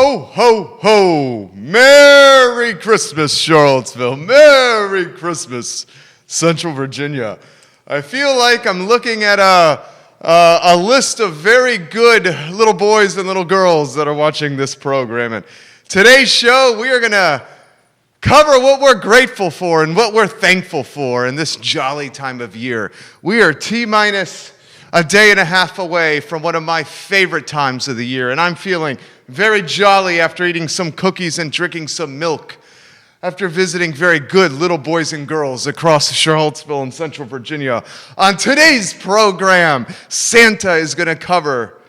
Ho, ho, ho. Merry Christmas, Charlottesville. Merry Christmas, Central Virginia. I feel like I'm looking at a list of very good little boys and little girls that are watching this program. And today's show, we are going to cover what we're grateful for and what we're thankful for in this jolly time of year. We are T-minus a day and a half away from one of my favorite times of the year, and I'm feeling very jolly after eating some cookies and drinking some milk, after visiting very good little boys and girls across Charlottesville and Central Virginia. On today's program, Santa is going to cover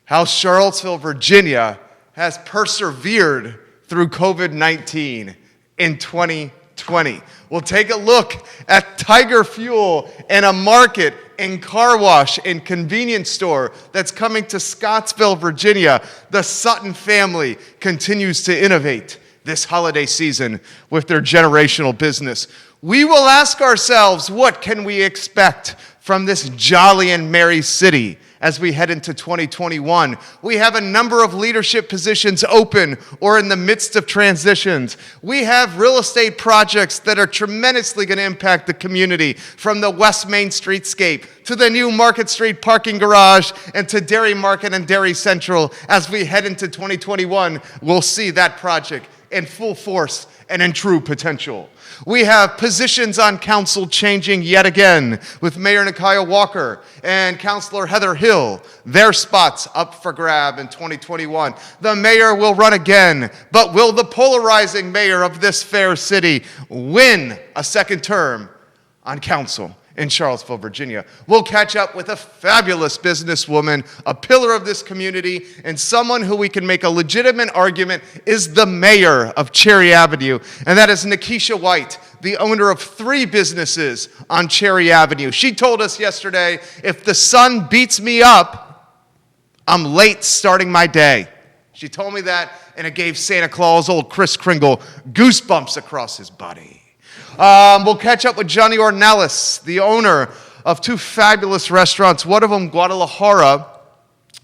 how Charlottesville, Virginia has persevered through COVID-19 in 2020. We'll take a look at Tiger Fuel and a market and car wash and convenience store that's coming to Scottsville, Virginia. The Sutton family continues to innovate this holiday season with their generational business. We will ask ourselves, what can we expect from this jolly and merry city as we head into 2021? We have a number of leadership positions open or in the midst of transitions. We have real estate projects that are tremendously going to impact the community, from the West Main Streetscape to the new Market Street parking garage and to Dairy Market and Dairy Central. As we head into 2021, we'll see that project in full force and in true potential. We have positions on council changing yet again, with Mayor Nikia Walker and Councilor Heather Hill. Their spots up for grab in 2021. The mayor will run again, but will the polarizing mayor of this fair city win a second term on council in Charlottesville, Virginia? We'll catch up with a fabulous businesswoman, a pillar of this community, and someone who we can make a legitimate argument is the mayor of Cherry Avenue, and that is Nikisha White, the owner of 3 businesses on Cherry Avenue. She told us yesterday, if the sun beats me up, I'm late starting my day. She told me that, and it gave Santa Claus, old Kris Kringle, goosebumps across his body. We'll catch up with Johnny Ornelas, the owner of 2 fabulous restaurants, one of them Guadalajara,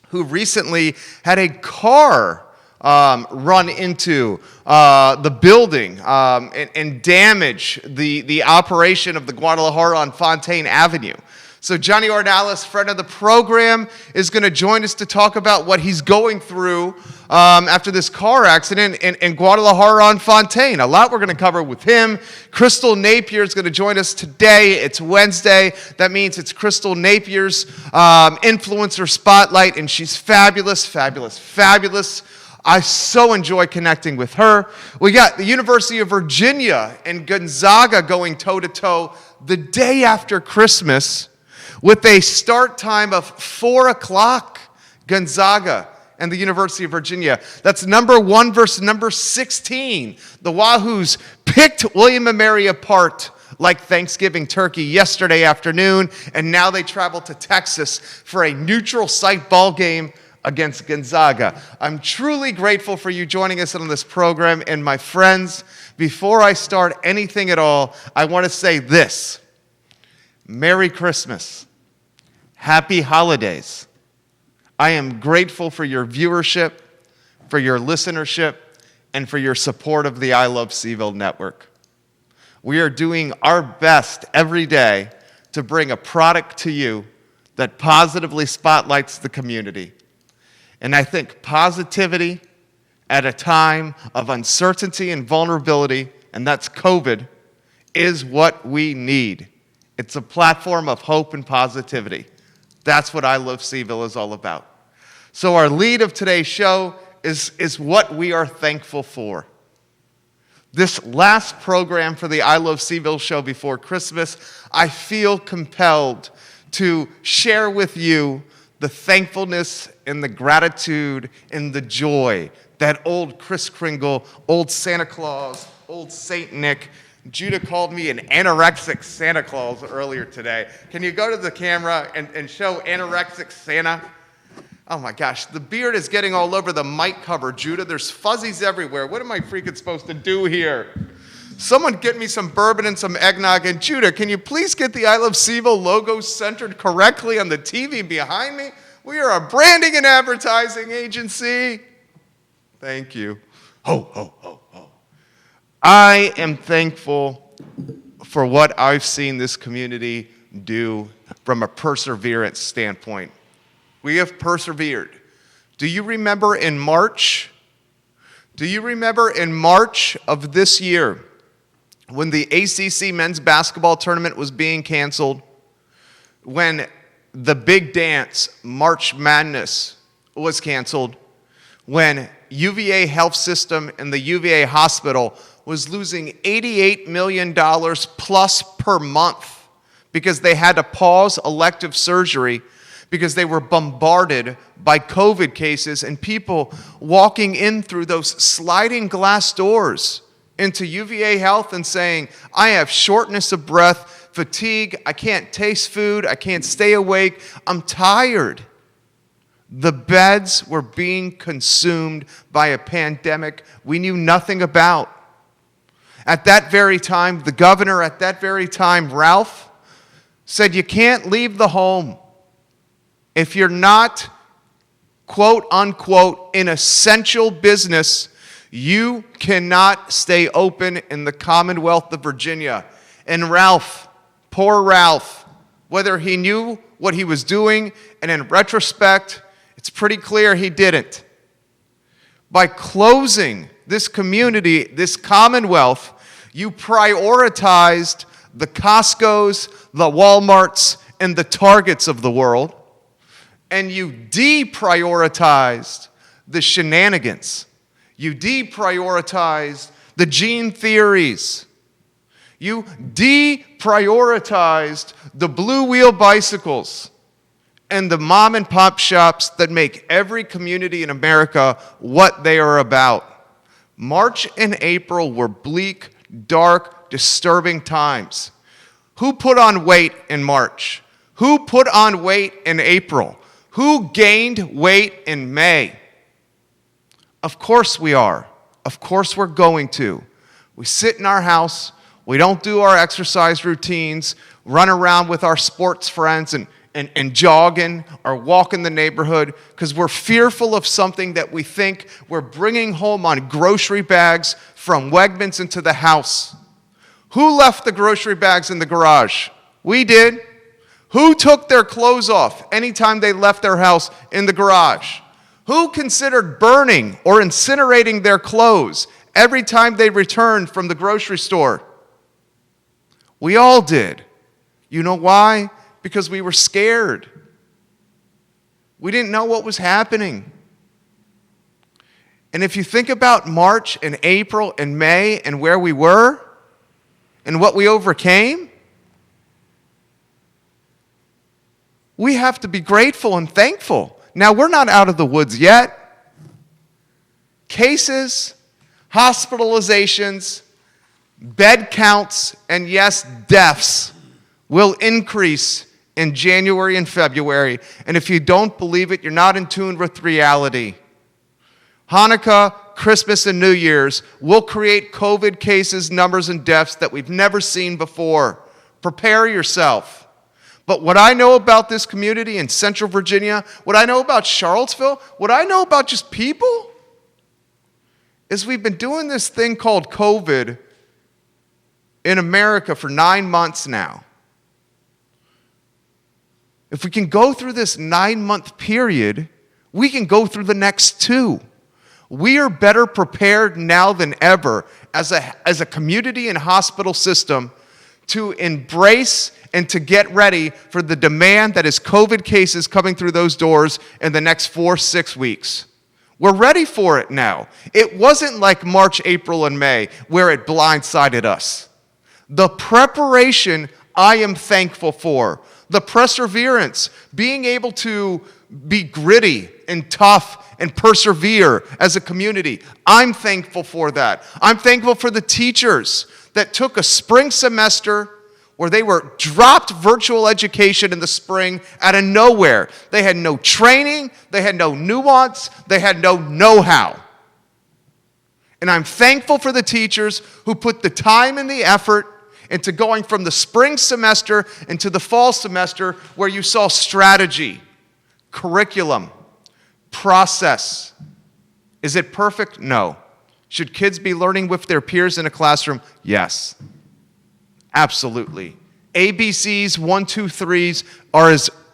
who recently had a car run into the building and damage the operation of the Guadalajara on Fontaine Avenue. So Johnny Ornelas, friend of the program, is going to join us to talk about what he's going through after this car accident in Guadalajara on Fontaine. A lot we're going to cover with him. Crystal Napier is going to join us today. It's Wednesday. That means it's Crystal Napier's influencer spotlight, and she's fabulous, fabulous, fabulous. I so enjoy connecting with her. We got the University of Virginia and Gonzaga going toe-to-toe the day after Christmas, with a start time of 4 o'clock, Gonzaga and the University of Virginia. That's number 1 versus number 16. The Wahoos picked William & Mary apart like Thanksgiving turkey yesterday afternoon, and now they travel to Texas for a neutral site ball game against Gonzaga. I'm truly grateful for you joining us on this program, and my friends, before I start anything at all, I want to say this. Merry Christmas. Happy holidays. I am grateful for your viewership, for your listenership, and for your support of the I Love CVille Network. We are doing our best every day to bring a product to you that positively spotlights the community. And I think positivity at a time of uncertainty and vulnerability, and that's COVID, is what we need. It's a platform of hope and positivity. That's what I Love CVille is all about. So our lead of today's show is what we are thankful for. This last program for the I Love CVille show before Christmas, I feel compelled to share with you the thankfulness and the gratitude and the joy that old Kris Kringle, old Santa Claus, old Saint Nick, Judah called me an anorexic Santa Claus earlier today. Can you go to the camera and show anorexic Santa? Oh my gosh, the beard is getting all over the mic cover, Judah. There's fuzzies everywhere. What am I freaking supposed to do here? Someone get me some bourbon and some eggnog. And Judah, can you please get the I Love CVille logo centered correctly on the TV behind me? We are a branding and advertising agency. Thank you. Ho, ho, ho, ho. I am thankful for what I've seen this community do from a perseverance standpoint. We have persevered. Do you remember in March? Do you remember in March of this year when the ACC men's basketball tournament was being canceled? When the big dance, March Madness, was canceled? When UVA Health System and the UVA Hospital was losing $88 million plus per month because they had to pause elective surgery because they were bombarded by COVID cases and people walking in through those sliding glass doors into UVA Health and saying, I have shortness of breath, fatigue, I can't taste food, I can't stay awake, I'm tired. The beds were being consumed by a pandemic we knew nothing about. At that very time, the governor at that very time, Ralph, said you can't leave the home if you're not, quote unquote, in essential business. You cannot stay open in the Commonwealth of Virginia. And Ralph, poor Ralph, whether he knew what he was doing, and in retrospect, it's pretty clear he didn't. By closing this community, this Commonwealth, you prioritized the Costcos, the Walmarts, and the Targets of the world, and you deprioritized the shenanigans. You deprioritized the gene theories. You deprioritized the blue wheel bicycles and the mom and pop shops that make every community in America what they are about. March and April were bleak, dark, disturbing times. Who put on weight in March? Who put on weight in April? Who gained weight in May? Of course we are. Of course we're going to. We sit in our house. We don't do our exercise routines, run around with our sports friends and jogging or walk in the neighborhood because we're fearful of something that we think we're bringing home on grocery bags from Wegmans into the house. Who left the grocery bags in the garage? We did. Who took their clothes off anytime they left their house in the garage? Who considered burning or incinerating their clothes every time they returned from the grocery store? We all did. You know why? Because we were scared. We didn't know what was happening. And if you think about March and April and May and where we were and what we overcame, we have to be grateful and thankful. Now, we're not out of the woods yet. Cases, hospitalizations, bed counts, and yes, deaths will increase in January and February. And if you don't believe it, you're not in tune with reality. Hanukkah, Christmas, and New Year's will create COVID cases, numbers, and deaths that we've never seen before. Prepare yourself. But what I know about this community in Central Virginia, what I know about Charlottesville, what I know about just people, is we've been doing this thing called COVID in America for 9 months now. If we can go through this 9-month period, we can go through the next 2. We are better prepared now than ever as a community and hospital system to embrace and to get ready for the demand that is COVID cases coming through those doors in the next 4-6 weeks. We're ready for it now. It wasn't like March, April, and May where it blindsided us. The preparation I am thankful for. The perseverance, being able to be gritty and tough and persevere as a community. I'm thankful for that. I'm thankful for the teachers that took a spring semester where they were dropped virtual education in the spring out of nowhere. They had no training, they had no nuance, they had no know-how. And I'm thankful for the teachers who put the time and the effort into going from the spring semester into the fall semester where you saw strategy, curriculum, process, Is it perfect? No. Should kids be learning with their peers in a classroom? Yes. Absolutely. ABCs, 1, 2, 3s are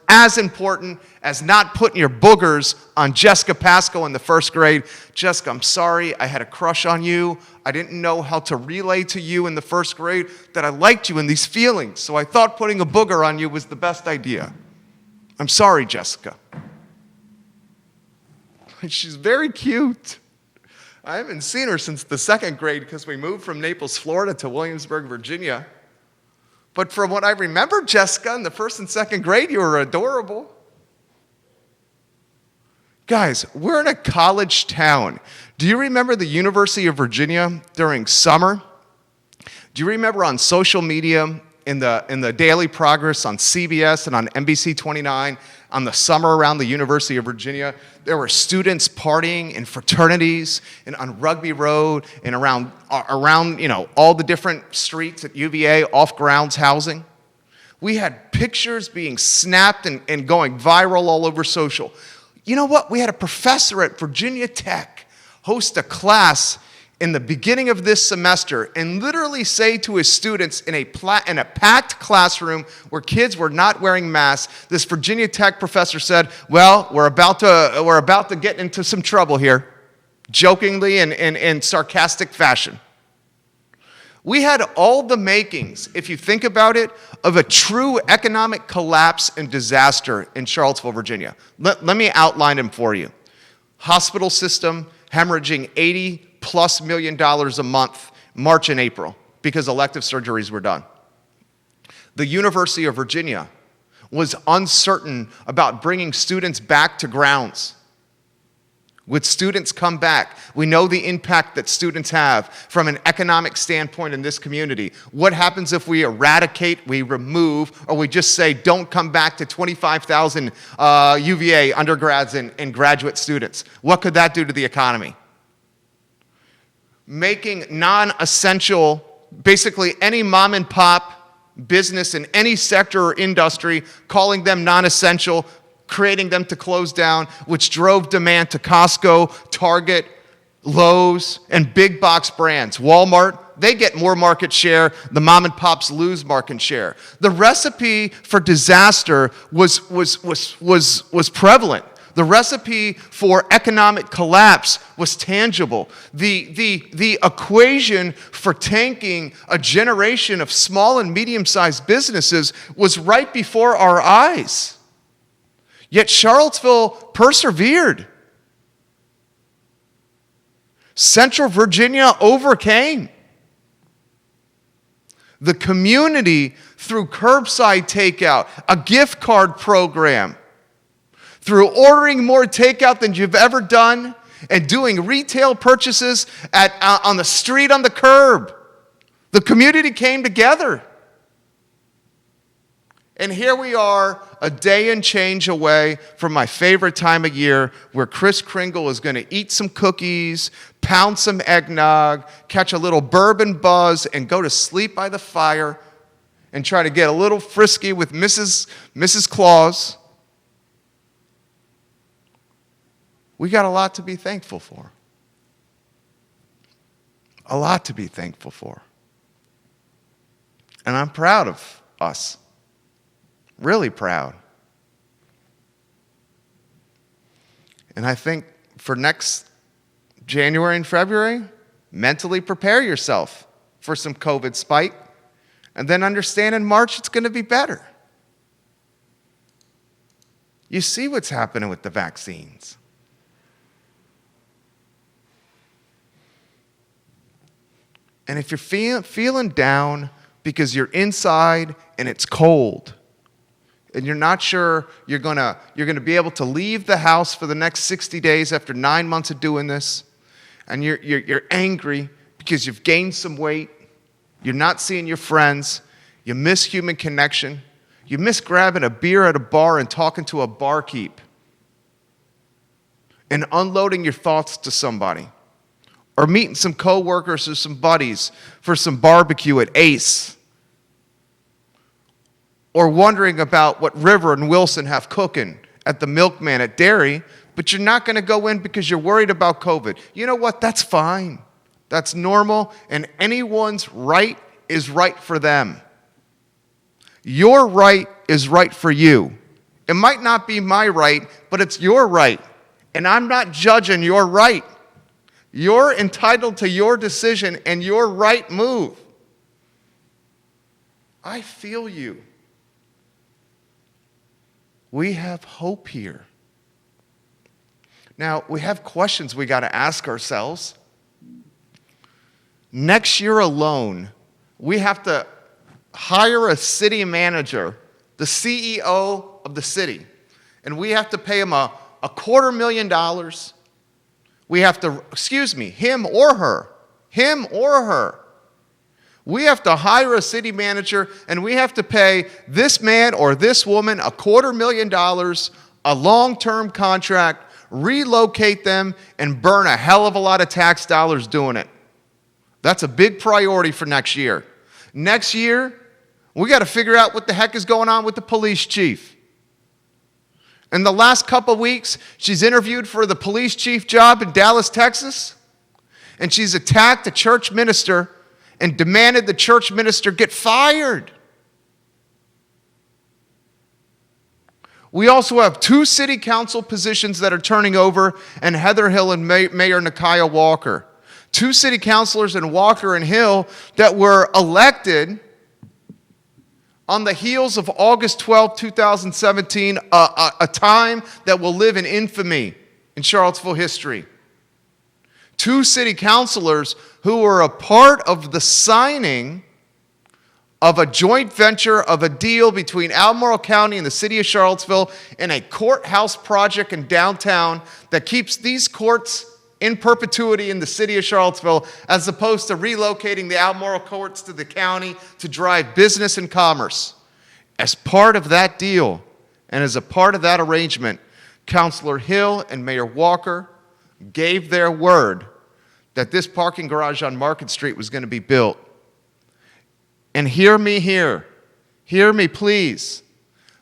as important as not putting your boogers on Jessica Pascal in the first grade. Jessica, I'm sorry, I had a crush on you. I didn't know how to relay to you in the first grade that I liked you and these feelings, so I thought putting a booger on you was the best idea. I'm sorry, Jessica. She's very cute. I haven't seen her since the second grade because we moved from Naples, Florida to Williamsburg, Virginia. But from what I remember, Jessica, in the first and second grade, you were adorable. Guys, we're in a college town. Do you remember the University of Virginia during summer? Do you remember on social media, in the Daily Progress on CBS and on NBC 29, on the summer around the University of Virginia, there were students partying in fraternities and on Rugby Road and around all the different streets at UVA, off-grounds housing. We had pictures being snapped and going viral all over social. You know what? We had a professor at Virginia Tech host a class in the beginning of this semester and literally say to his students in a packed classroom where kids were not wearing masks, this Virginia Tech professor said, well, we're about to get into some trouble here, jokingly and in sarcastic fashion. We had all the makings, if you think about it, of a true economic collapse and disaster in Charlottesville, Virginia. Let me outline them for you. Hospital system hemorrhaging $80+ million a month, March and April, because elective surgeries were done. The University of Virginia was uncertain about bringing students back to grounds. Would students come back? We know the impact that students have from an economic standpoint in this community. What happens if we eradicate, we remove, or we just say don't come back to 25,000 UVA undergrads and graduate students? What could that do to the economy? Making non-essential, basically any mom and pop business in any sector or industry, calling them non-essential, creating them to close down, which drove demand to Costco, Target, Lowe's, and big box brands. Walmart, they get more market share. The mom and pops lose market share. The recipe for disaster was prevalent. The recipe for economic collapse was tangible. The equation for tanking a generation of small and medium-sized businesses was right before our eyes. Yet Charlottesville persevered. Central Virginia overcame. The community, through curbside takeout, a gift card program, through ordering more takeout than you've ever done, and doing retail purchases on the street, on the curb, the community came together. And here we are, a day and change away from my favorite time of year, where Kris Kringle is going to eat some cookies, pound some eggnog, catch a little bourbon buzz, and go to sleep by the fire and try to get a little frisky with Mrs. Claus. We got a lot to be thankful for. A lot to be thankful for. And I'm proud of us. Really proud. And I think for next January and February, mentally prepare yourself for some COVID spike, and then understand in March it's going to be better. You see what's happening with the vaccines. And if you're feeling down because you're inside and it's cold, and you're not sure you're gonna be able to leave the house for the next 60 days after 9 months of doing this, and you're angry because you've gained some weight, you're not seeing your friends, you miss human connection, you miss grabbing a beer at a bar and talking to a barkeep, and unloading your thoughts to somebody, or meeting some coworkers or some buddies for some barbecue at Ace, or wondering about what River and Wilson have cooking at the Milkman at Dairy, but you're not going to go in because you're worried about COVID. You know what? That's fine. That's normal, and anyone's right is right for them. Your right is right for you. It might not be my right, but it's your right, and I'm not judging your right. You're entitled to your decision and your right move. I feel you. We have hope here. Now, we have questions we got to ask ourselves. Next year alone, we have to hire a city manager, the CEO of the city, and we have to pay him a $250,000. We have to, him or her. We have to hire a city manager, and we have to pay this man or this woman $250,000, a long-term contract, relocate them, and burn a hell of a lot of tax dollars doing it. That's a big priority for next year. Next year, we got to figure out what the heck is going on with the police chief. In the last couple of weeks, she's interviewed for the police chief job in Dallas, Texas, and she's attacked a church minister and demanded the church minister get fired. We also have 2 city council positions that are turning over in Heather Hill and Mayor Nakiah Walker. 2 city councilors in Walker and Hill that were elected on the heels of August 12, 2017, a time that will live in infamy in Charlottesville history. 2 city councilors who were a part of the signing of a joint venture of a deal between Albemarle County and the city of Charlottesville in a courthouse project in downtown that keeps these courts in perpetuity in the city of Charlottesville, as opposed to relocating the Albemarle courts to the county to drive business and commerce. As part of that deal and as a part of that arrangement, Councilor Hill and Mayor Walker gave their word that this parking garage on Market Street was going to be built. And hear me here. Hear me, please.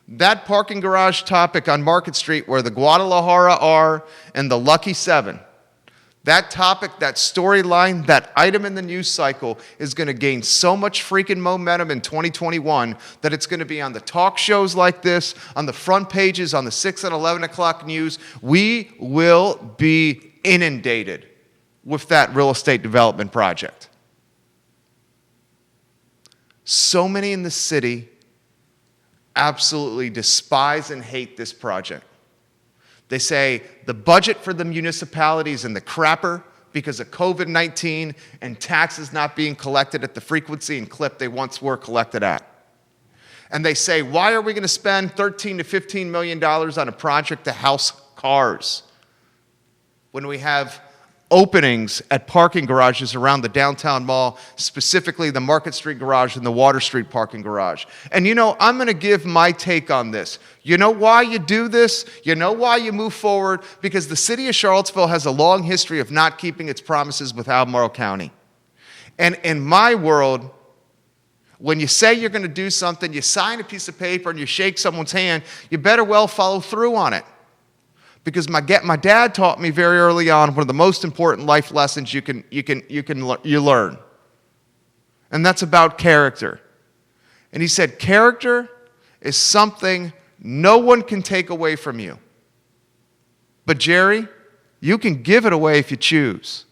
That parking garage topic on Market Street where the Guadalajara are and the Lucky 7, that topic, that storyline, that item in the news cycle is going to gain so much freaking momentum in 2021 that it's going to be on the talk shows like this, on the front pages, on the 6 and 11 o'clock news. We will be inundated with that real estate development project. So many in the city absolutely despise and hate this project. They say the budget for the municipalities in the crapper because of COVID-19 and taxes not being collected at the frequency and clip they once were collected at. And they say, why are we going to spend $13 to $15 million on a project to house cars when we have openings at parking garages around the downtown mall, specifically the Market Street garage and the Water Street parking garage? And you know, I'm going to give my take on this. You know why you do this? You know why you move forward? Because the city of Charlottesville has a long history of not keeping its promises with Albemarle County. And in my world, when you say you're going to do something, you sign a piece of paper and you shake someone's hand, you better well follow through on it. Because my dad taught me very early on one of the most important life lessons you learn. And that's about character. And he said, character is something no one can take away from you. But Jerry, you can give it away if you choose.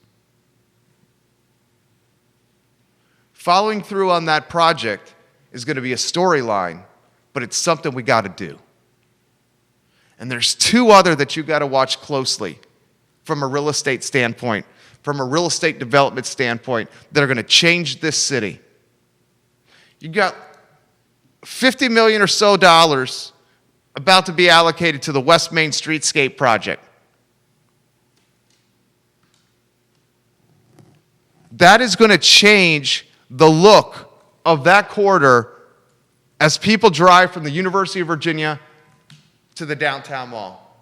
Following through on that project is going to be a storyline, but it's something we got to do. And there's 2 other that you got to watch closely from a real estate standpoint, from a real estate development standpoint, that are going to change this city. You got $50 million or so about to be allocated to the West Main Streetscape project. That is going to change the look of that corridor as people drive from the University of Virginia to the downtown mall.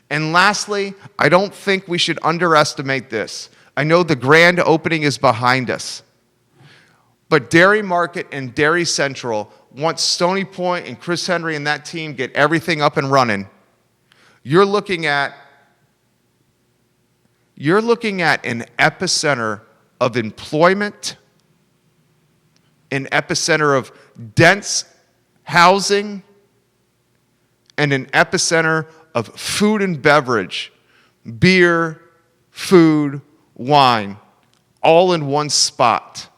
And lastly, I don't think we should underestimate this. I know the grand opening is behind us, but Dairy Market and Dairy Central, once Stony Point and Chris Henry and that team get everything up and running, you're looking at you're looking at an epicenter of employment, an epicenter of dense housing, and an epicenter of food and beverage, beer, food, wine, all in one spot.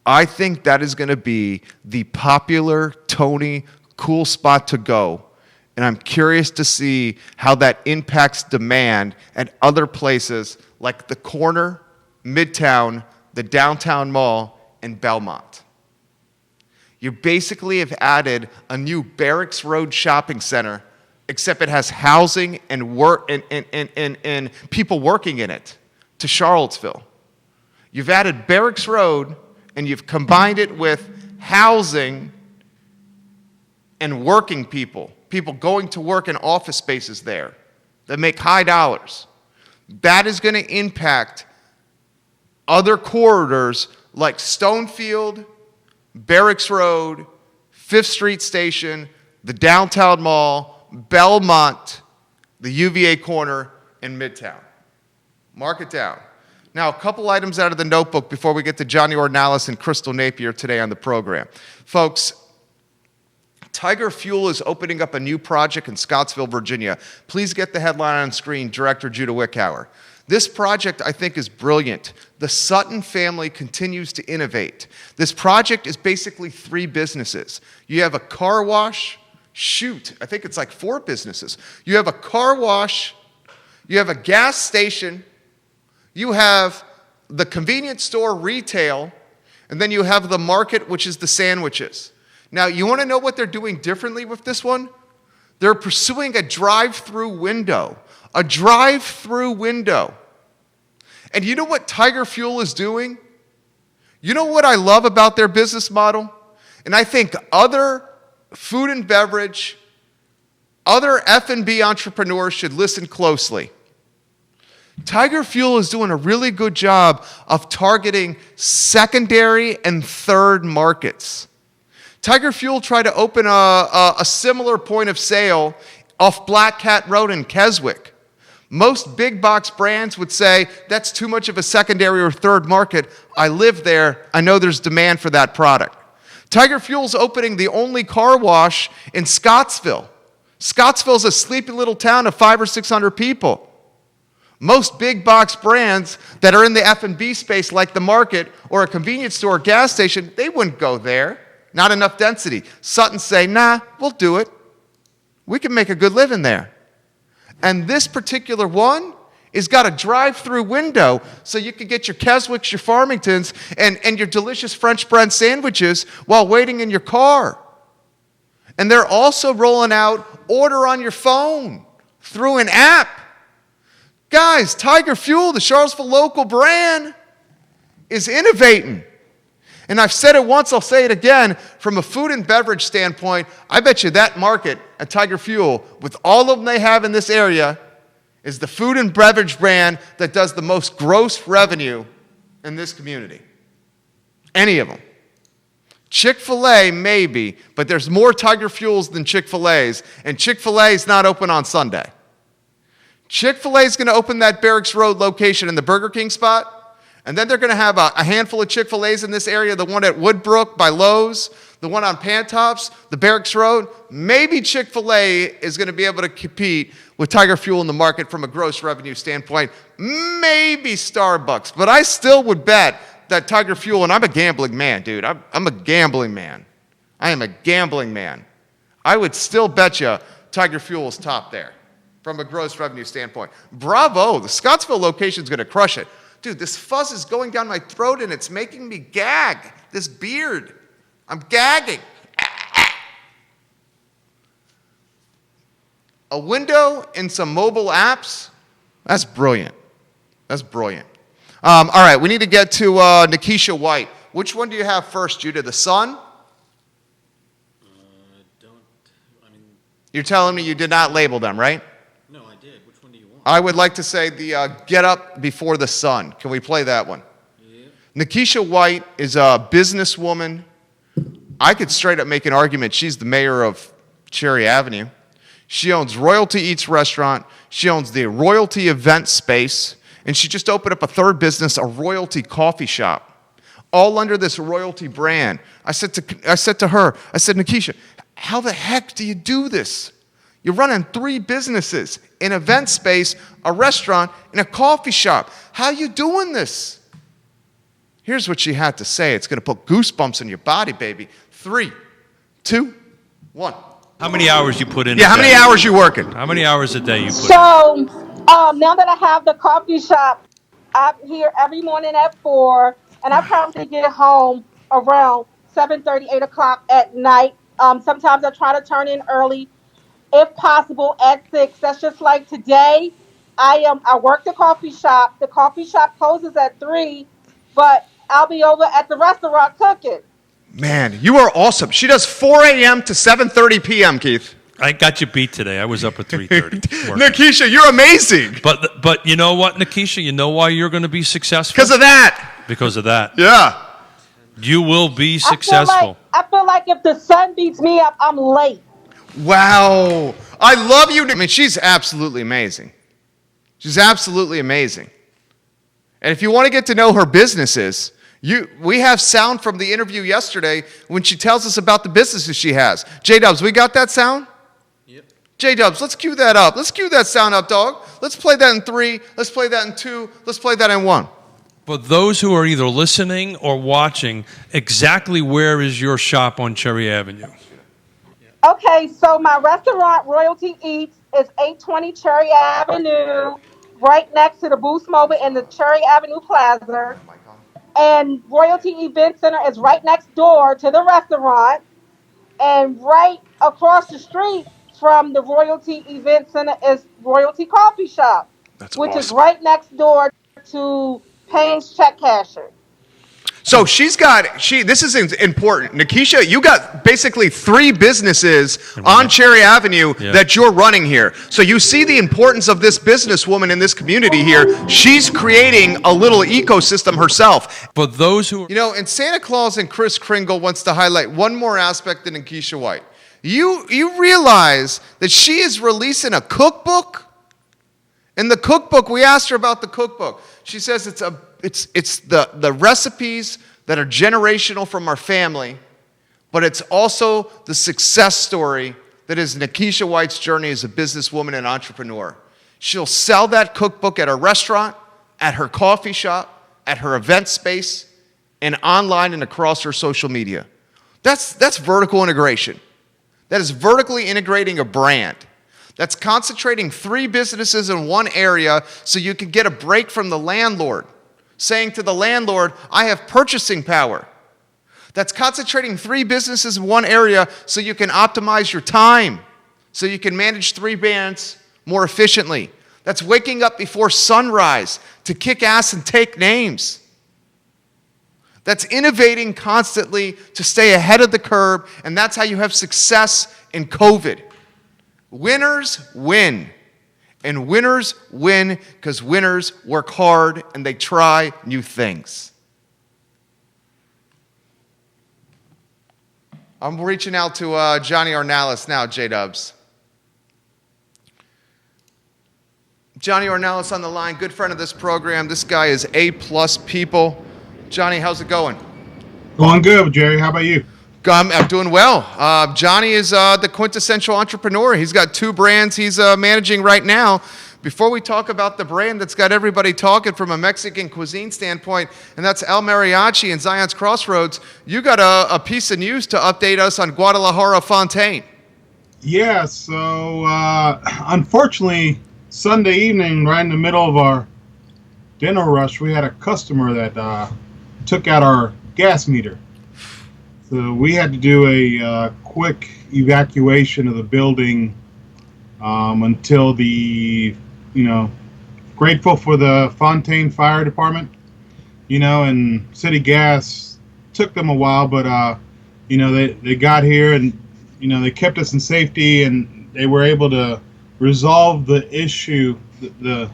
I think that is going to be the popular, Tony, cool spot to go. And I'm curious to see how that impacts demand at other places like the Corner, Midtown, the Downtown Mall, and Belmont. You basically have added a new Barracks Road shopping center, except it has housing and work and people working in it, to Charlottesville. You've added Barracks Road and you've combined it with housing and working people going to work in office spaces there that make high dollars. That is going to impact other corridors like Stonefield, Barracks Road, 5th Street Station, the Downtown Mall, Belmont, the UVA Corner, and Midtown. Mark it down. Now, a couple items out of the notebook before we get to Johnny Ornelas and Crystal Napier today on the program. Folks, Tiger Fuel is opening up a new project in Scottsville, Virginia. Please get the headline on screen, Director Judah Wickhauer. This project, I think, is brilliant. The Sutton family continues to innovate. This project is basically 3 businesses. You have a car wash. I think it's like 4 businesses. You have a car wash. You have a gas station. You have the convenience store retail. And then you have the market, which is the sandwiches. Now, you want to know what they're doing differently with this one? They're pursuing a drive-through window. A drive-through window. And you know what Tiger Fuel is doing? You know what I love about their business model? And I think other food and beverage, other F&B entrepreneurs should listen closely. Tiger Fuel is doing a really good job of targeting secondary and third markets. Tiger Fuel tried to open a similar point of sale off Black Cat Road in Keswick. Most big box brands would say, that's too much of a secondary or third market. I live there. I know there's demand for that product. Tiger Fuel's opening the only car wash in Scottsville. Scottsville's a sleepy little town of 500 or 600 people. Most big box brands that are in the F&B space like the market or a convenience store or gas station, they wouldn't go there. Not enough density. Sutton say, nah, we'll do it. We can make a good living there. And this particular one has got a drive-through window so you can get your Keswicks, your Farmingtons, and your delicious French bread sandwiches while waiting in your car. And they're also rolling out order on your phone through an app. Guys, Tiger Fuel, the Charlottesville local brand, is innovating. And I've said it once, I'll say it again. From a food and beverage standpoint, I bet you that market at Tiger Fuel, with all of them they have in this area, is the food and beverage brand that does the most gross revenue in this community. Any of them. Chick-fil-A, maybe, but there's more Tiger Fuels than Chick-fil-A's, and Chick-fil-A is not open on Sunday. Chick-fil-A is going to open that Barracks Road location in the Burger King spot. And then they're going to have a handful of Chick-fil-A's in this area, the one at Woodbrook by Lowe's, the one on Pantops, the Barracks Road. Maybe Chick-fil-A is going to be able to compete with Tiger Fuel in the market from a gross revenue standpoint. Maybe Starbucks. But I still would bet that Tiger Fuel, and I'm a gambling man, dude. I'm a gambling man. I am a gambling man. I would still bet you Tiger Fuel is top there from a gross revenue standpoint. Bravo. The Scottsville location is going to crush it. Dude, this fuzz is going down my throat and it's making me gag. This beard. I'm gagging. A window and some mobile apps? That's brilliant. That's brilliant. All right, we need to get to Nikisha White. Which one do you have first, Judah? The Sun? You're telling me you did not label them, right? No, I did. Which one do you want? I would like to say the Get Up Before the Sun. Can we play that one? Yeah. Nikisha White is a businesswoman. I could straight up make an argument she's the mayor of Cherry Avenue. She owns Royalty Eats restaurant. She owns the Royalty event space. And she just opened up a third business, a Royalty coffee shop, all under this Royalty brand. I said to her, Nikisha, how the heck do you do this? You're running 3 businesses, an event space, a restaurant, and a coffee shop. How are you doing this? Here's what she had to say. It's going to put goosebumps in your body, baby. 3, 2, 1. How many hours you put in? Yeah, how many hours you working? How many hours a day you put in? So now that I have the coffee shop, I'm here every morning at 4, and I probably get home around 7:30, 8 o'clock at night. Sometimes I try to turn in early, if possible, at 6. That's just like today. I work the coffee shop. The coffee shop closes at 3, but I'll be over at the restaurant cooking. Man, you are awesome. She does 4 a.m. to 7:30 p.m., Keith. I got you beat today. I was up at 3:30. Nikisha, you're amazing. But you know what, Nikisha? You know why you're going to be successful? Because of that. Because of that. Yeah. You will be successful. I feel like if the sun beats me up, I'm late. Wow. I love you. I mean, she's absolutely amazing. She's absolutely amazing. And if you want to get to know her businesses, we have sound from the interview yesterday when she tells us about the businesses she has. J-Dubs, we got that sound? Yep. J-Dubs, let's cue that up. Let's cue that sound up, dog. Let's play that in 3. Let's play that in 2. Let's play that in 1. For those who are either listening or watching, exactly where is your shop on Cherry Avenue? Okay, so my restaurant, Royalty Eats, is 820 Cherry Avenue, right next to the Boost Mobile in the Cherry Avenue Plaza. And Royalty Event Center is right next door to the restaurant. And right across the street from the Royalty Event Center is Royalty Coffee Shop, which is right next door to Payne's Check Casher. So this is important. Nikisha, you got basically 3 businesses on Cherry Avenue that you're running here. So you see the importance of this businesswoman in this community here. She's creating a little ecosystem herself. For those who... And Santa Claus and Kris Kringle wants to highlight one more aspect in Nikisha White. You realize that she is releasing a cookbook? In the cookbook, we asked her about the cookbook. She says it's the recipes that are generational from our family, but it's also the success story that is Nikisha White's journey as a businesswoman and entrepreneur. She'll sell that cookbook at her restaurant, at her coffee shop, at her event space, and online and across her social media. That's vertical integration. That is vertically integrating a brand. That's concentrating 3 businesses in one area so you can get a break from the landlord, saying to the landlord, I have purchasing power. That's concentrating 3 businesses in one area so you can optimize your time, so you can manage 3 brands more efficiently. That's waking up before sunrise to kick ass and take names. That's innovating constantly to stay ahead of the curve, and that's how you have success in COVID. Winners win. And winners win because winners work hard and they try new things. I'm reaching out to Johnny Ornelas now, J-Dubs. Johnny Ornelas on the line, good friend of this program. This guy is A-plus people. Johnny, how's it going? Going good, Jerry. How about you? I'm doing well. Johnny is the quintessential entrepreneur. He's got 2 brands he's managing right now. Before we talk about the brand that's got everybody talking from a Mexican cuisine standpoint, and that's El Mariachi and Zion's Crossroads, you got a piece of news to update us on Guadalajara Fontaine. Yeah, so unfortunately, Sunday evening, right in the middle of our dinner rush, we had a customer that took out our gas meter. So we had to do a quick evacuation of the building until grateful for the Fontaine Fire Department, and City Gas took them a while, but, they got here and, they kept us in safety and they were able to resolve the issue, the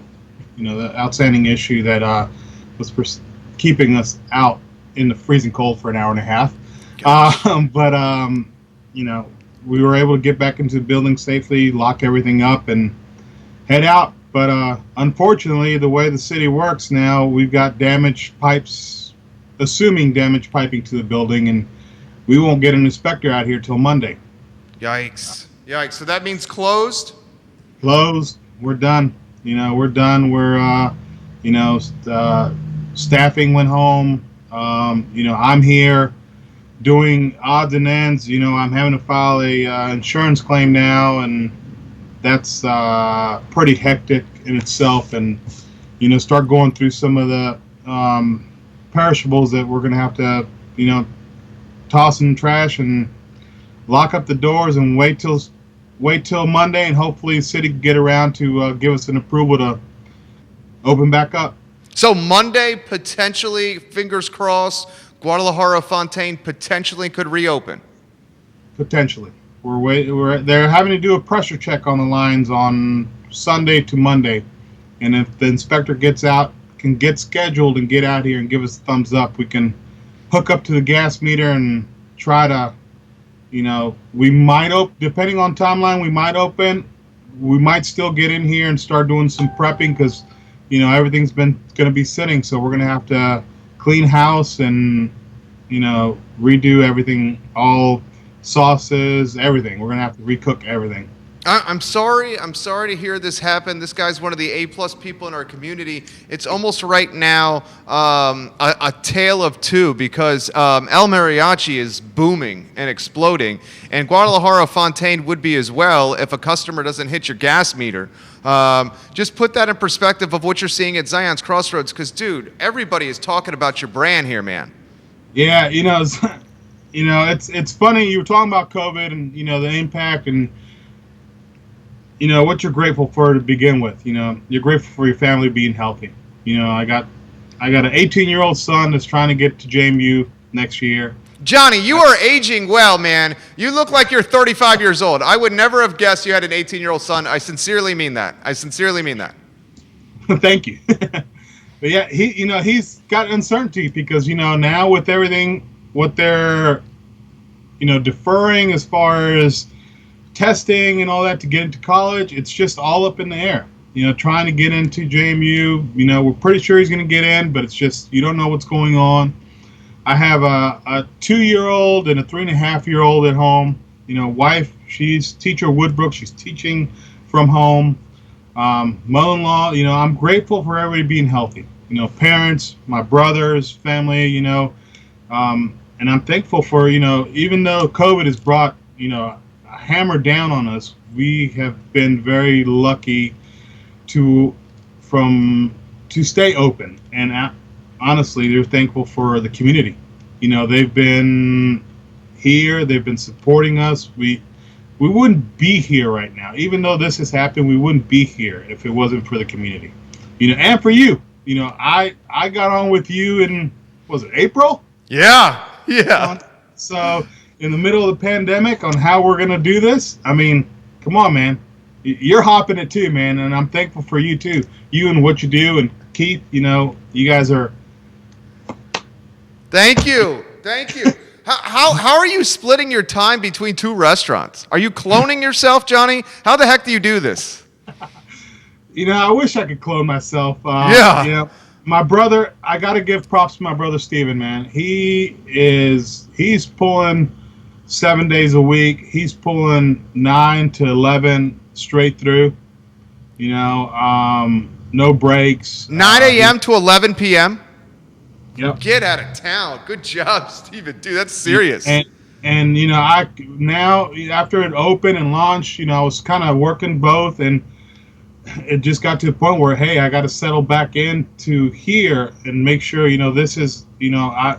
outstanding issue that was keeping us out in the freezing cold for an hour and a half. we were able to get back into the building safely, lock everything up, and head out. But unfortunately, the way the city works now, we've got damaged pipes, assuming damaged piping to the building, and we won't get an inspector out here till Monday. Yikes. Yikes. So that means closed? Closed. We're done. We're done. We're, staffing went home. I'm here doing odds and ends. I'm having to file a insurance claim now, and that's pretty hectic in itself. And, start going through some of the perishables that we're going to have to, toss in the trash and lock up the doors and wait till Monday, and hopefully the city can get around to give us an approval to open back up. So Monday, potentially, fingers crossed, Guadalajara Fontaine potentially could reopen. Potentially. They're having to do a pressure check on the lines on Sunday to Monday. And if the inspector gets out, can get scheduled and get out here and give us a thumbs up, we can hook up to the gas meter and try to, we might open, depending on timeline, we might open. We might still get in here and start doing some prepping because, everything's been going to be sitting. So we're going to have to clean house and, redo everything, all sauces, everything. We're going to have to recook everything. I'm sorry to hear this happen. This guy's one of the A+ people in our community. It's almost right now a tale of two because El Mariachi is booming and exploding, and Guadalajara Fontaine would be as well if a customer doesn't hit your gas meter. Just put that in perspective of what you're seeing at Zion's Crossroads, because, dude, everybody is talking about your brand here, man. Yeah, it's funny. You were talking about COVID and, the impact and, what you're grateful for to begin with. You're grateful for your family being healthy. I got an 18-year-old son that's trying to get to JMU next year. Johnny, you are aging well, man. You look like you're 35 years old. I would never have guessed you had an 18-year-old son. I sincerely mean that. Thank you. But yeah, he's got uncertainty because, now with everything, what they're, deferring as far as testing and all that to get into college, it's just all up in the air. Trying to get into JMU, we're pretty sure he's going to get in, but it's just, you don't know what's going on. I have a 2-year-old and a 3.5-year-old at home. Wife, she's teacher Woodbrook. She's teaching from home. Mother-in-law, I'm grateful for everybody being healthy. Parents, my brothers, family, and I'm thankful for, even though COVID has brought, a hammer down on us, we have been very lucky to stay open. And honestly, they're thankful for the community. They've been here. They've been supporting us. We wouldn't be here right now. Even though this has happened, we wouldn't be here if it wasn't for the community. And for you. I got on with you in, was it April? Yeah. So in the middle of the pandemic on how we're going to do this, I mean, come on, man. You're hopping it too, man. And I'm thankful for you too. You and what you do. And Keith, you guys are. Thank you. How are you splitting your time between two restaurants? Are you cloning yourself, Johnny? How the heck do you do this? I wish I could clone myself. Yeah. My brother, I got to give props to my brother Steven, man. He's pulling 7 days a week. He's pulling 9 to 11 straight through. No breaks. 9 a.m. to 11 p.m.? Yep. Get out of town. Good job, Steven. Dude, that's serious. And I now, after it opened and launched, I was kind of working both, and it just got to the point where, hey, I got to settle back into here and make sure, this is, I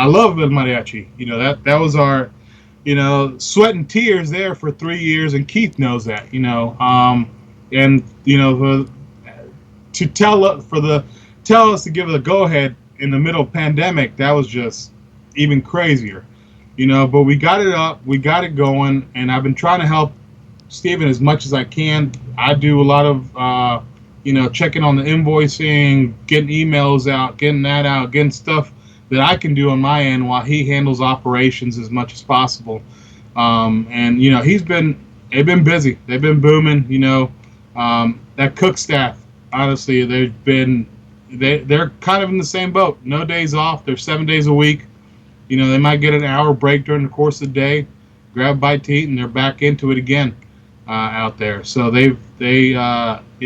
love El Mariachi. That was our, sweat and tears there for 3 years, and Keith knows that, and tell us to give it a go-ahead in the middle of pandemic, that was just even crazier, but we got it up, we got it going, and I've been trying to help Steven as much as I can. I do a lot of, checking on the invoicing, getting emails out, getting that out, getting stuff that I can do on my end while he handles operations as much as possible. And you know, they've been busy. They've been booming. You know, that cook staff, honestly, they're kind of in the same boat. No days off. They're 7 days a week. You know, they might get an hour break during the course of the day, grab a bite to eat, and they're back into it again out there. So you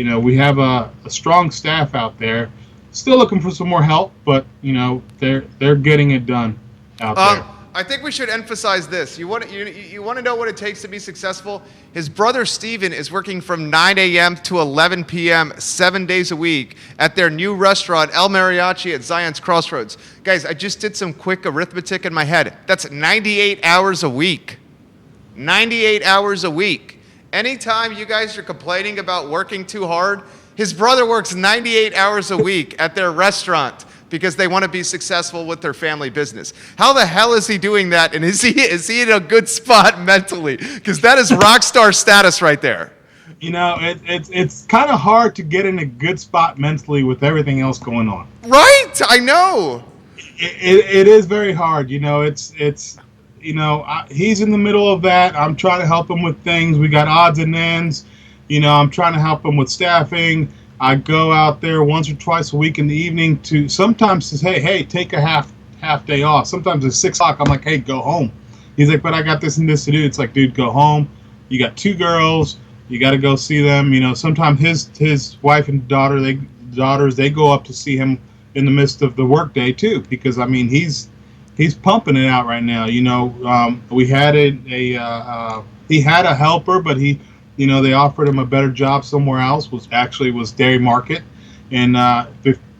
know, we have a strong staff out there. Still looking for some more help, but you know, they're getting it done out there. I think we should emphasize this. You want to know what it takes to be successful? His brother Steven is working from 9 a.m. to 11 p.m. 7 days a week at their new restaurant, El Mariachi at Zion's Crossroads. Guys, I just did some quick arithmetic in my head. That's 98 hours a week. 98 hours a week. Anytime you guys are complaining about working too hard, his brother works 98 hours a week at their restaurant because they want to be successful with their family business. How the hell is he doing that? And is he in a good spot mentally? Because that is rock star status right there. You know, it's kind of hard to get in a good spot mentally with everything else going on. Right? I know. It is very hard. You know, you know, he's in the middle of that. I'm trying to help him with things. We got odds and ends. You know, I'm trying to help him with staffing. I go out there once or twice a week in the evening to sometimes say, hey, take a half day off. Sometimes at 6 o'clock, I'm like, hey, go home. He's like, but I got this and this to do. It's like, dude, go home. You got 2 girls. You got to go see them. You know, sometimes his wife and daughters, they go up to see him in the midst of the workday too, because I mean, he's pumping it out right now. You know, we had he had a helper, but you know, they offered him a better job somewhere else, was Dairy Market. And,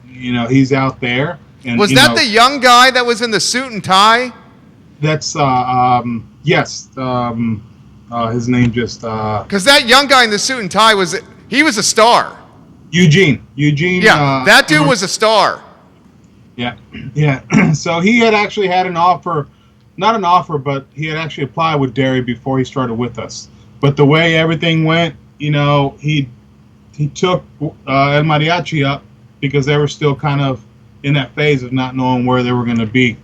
you know, he's out there. And, was that the young guy that was in the suit and tie? That's, yes. His name just... Because that young guy in the suit and tie, he was a star. Eugene. Yeah, that dude was a star. Yeah. So he had actually had an offer, not an offer, but he had actually applied with Dairy before he started with us. But the way everything went, you know, he took El Mariachi up because they were still kind of in that phase of not knowing where they were going to be,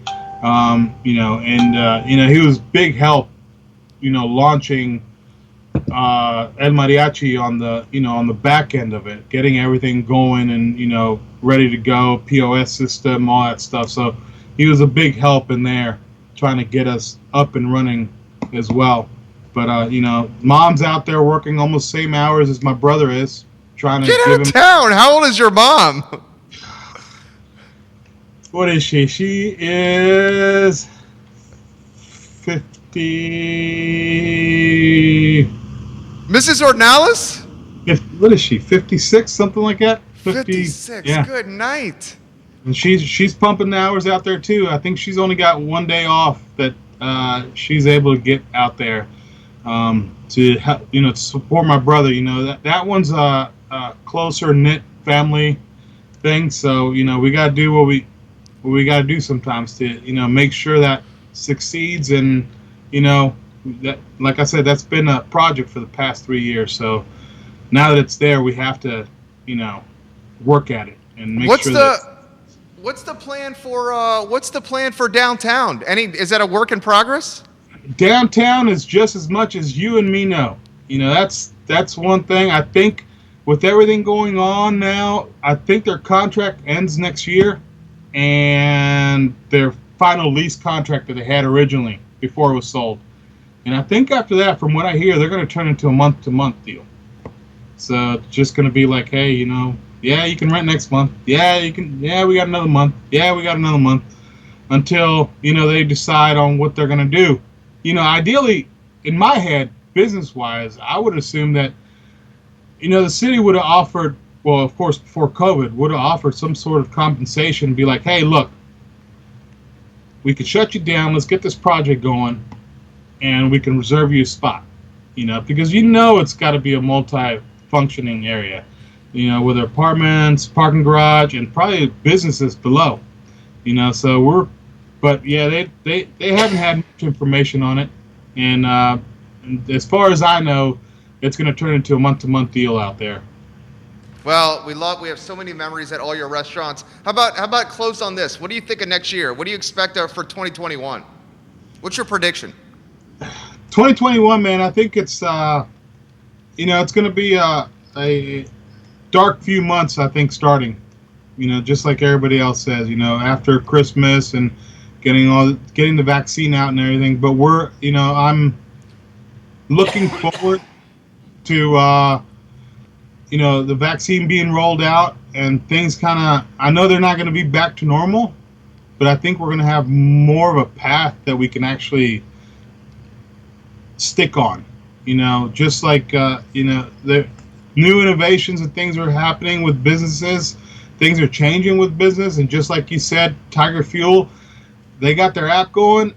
you know, and you know, he was big help, you know, launching El Mariachi on the back end of it, getting everything going and, you know, ready to go, POS system, all that stuff. So he was a big help in there, trying to get us up and running as well. But, you know, mom's out there working almost same hours as my brother is, trying to get out of town. How old is your mom? What is she? She is 50. Mrs. Ornelas? What is she? 56, something like that? 56. Yeah. Good night. And she's pumping the hours out there too. I think she's only got 1 day off that she's able to get out there. To help, you know, to support my brother. You know, that one's a closer knit family thing. So, you know, we got to do what we got to do sometimes to, you know, make sure that succeeds. And, you know, that, like I said, that's been a project for the past 3 years. So now that it's there, we have to, you know, work at it and make What's the plan for downtown? Is that a work in progress? Downtown is just as much as you and me know. You know, that's one thing. I think with everything going on now, I think their contract ends next year, and their final lease contract that they had originally before it was sold. And I think after that, from what I hear, they're going to turn into a month-to-month deal. So it's just going to be like, hey, you know, yeah, you can rent next month. Yeah, you can. Yeah, we got another month. Yeah, we got another month. Until, you know, they decide on what they're going to do. You know, ideally, in my head, business-wise, I would assume that, you know, the city would have offered, well, of course, before COVID, would have offered some sort of compensation, be like, hey, look, we could shut you down, let's get this project going, and we can reserve you a spot, you know, because you know it's got to be a multi-functioning area, you know, with apartments, parking garage, and probably businesses below, you know, so but yeah, they haven't had much information on it, and as far as I know, it's going to turn into a month-to-month deal out there. Well, we have so many memories at all your restaurants. How about close on this? What do you think of next year? What do you expect for 2021? What's your prediction? 2021, man. I think it's it's going to be a dark few months. I think starting, just like everybody else says, after Christmas and getting the vaccine out and everything. But I'm looking forward to the vaccine being rolled out and things I know they're not going to be back to normal, but I think we're going to have more of a path that we can actually stick on, just like, the new innovations and things are happening with businesses. Things are changing with business. And just like you said, Tiger Fuel, they got their app going.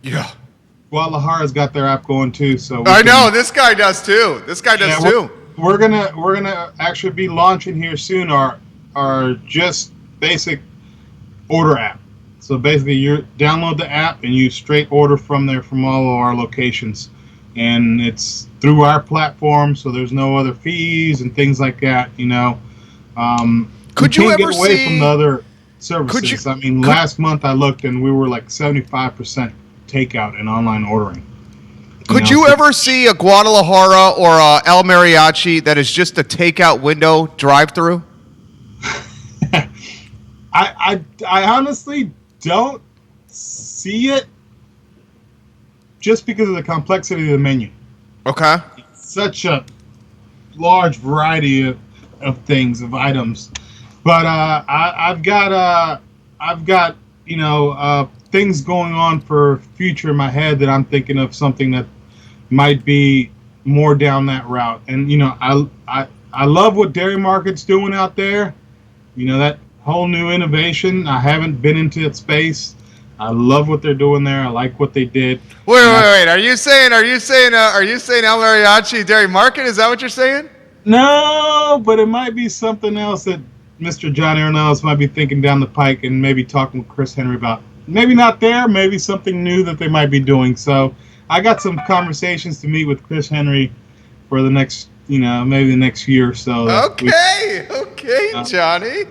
Yeah. Guadalajara's got their app going too. So I know this guy does too. We're gonna actually be launching here soon our just basic order app. So basically, you download the app and you straight order from there from all of our locations, and it's through our platform. So there's no other fees and things like that. Could you ever get away see from the other services? Last month I looked and we were like 75% takeout and online ordering. Could you ever see a Guadalajara or a El Mariachi that is just a takeout window drive-through? I honestly don't see it, just because of the complexity of the menu. Okay. It's such a large variety of things, of items. But I've got things going on for future in my head that I'm thinking of something that might be more down that route. And I love what Dairy Market's doing out there. That whole new innovation. I haven't been into that space. I love what they're doing there. I like what they did. Wait. Are you saying El Mariachi Dairy Market? Is that what you're saying? No, but it might be something else that Mr. Johnny Ornelas might be thinking down the pike and maybe talking with Chris Henry about. Maybe not there, maybe something new that they might be doing. So I got some conversations to meet with Chris Henry for the next, maybe the next year or so. Okay, Johnny.